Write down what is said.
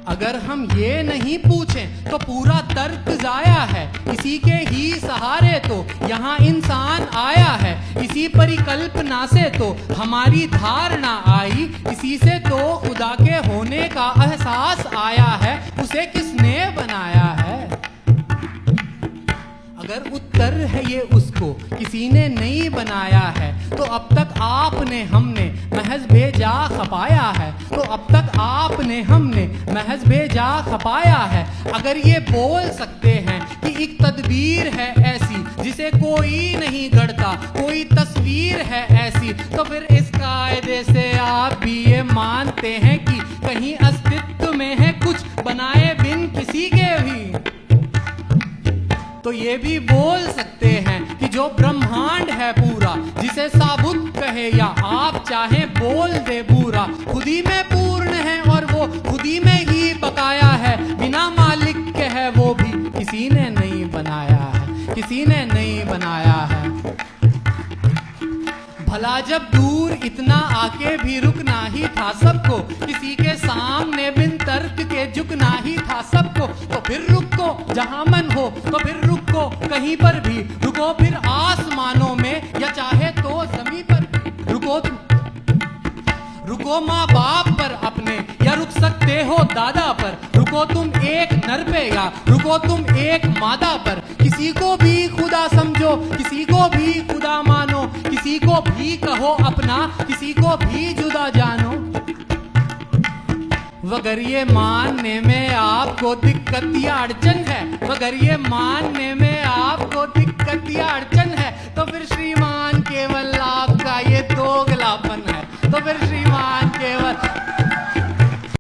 अगर हम ये नहीं पूछें तो पूरा तर्क जाया है। इसी के ही सहारे तो यहाँ इंसान आया है। इसी परिकल्पना से तो हमारी धारणा आई। इसी से तो खुदा के होने का एहसास आया है। उसे किसने बनाया है? अगर उत्तर है ये उसको किसी ने नहीं बनाया है, तो अब तक आपने हमने महज बेजा खपाया है। तो अब तक आपने हमने महज बेजा खपाया है। अगर ये बोल सकते हैं कि एक तदबीर है ऐसी जिसे कोई नहीं गढ़ता, कोई तस्वीर है ऐसी, तो फिर इस कायदे से आप भी ये मानते हैं कि कहीं अस्तित्व में है कुछ बनाए बिन किसी के भी। तो ये भी बोल सकते हैं कि जो ब्रह्मांड है पूरा, जिसे साबुत कहे या आप चाहें बोल दे पूरा, खुदी में पूर्ण है और वो खुदी में ही बकाया है। बिना मालिक के है वो भी किसी ने नहीं बनाया है, किसी ने नहीं बनाया है। भला जब दूर इतना आके भी रुकना ही था सबको, किसी के सामने बिन तर्क के झुकना ही था सबको, तो फिर रुको जहां मन हो, तो फिर रुको कहीं पर भी, रुको फिर आसमानों में या चाहे तो जमीन पर रुको। रुको माँ बाप पर अपने या रुक सकते हो दादा पर, रुको तुम एक नर पे या रुको तुम एक मादा पर। किसी को भी खुदा समझो, किसी को भी खुदा मानो, किसी को भी कहो अपना, किसी को भी जुदा जानो। मगर ये मानने में आपको दिक्कत या अड़चन है, मगर ये मानने में आपको दिक्कत या अड़चन है, तो फिर श्रीमान केवल आपका ये दोगलापन है। तो फिर श्री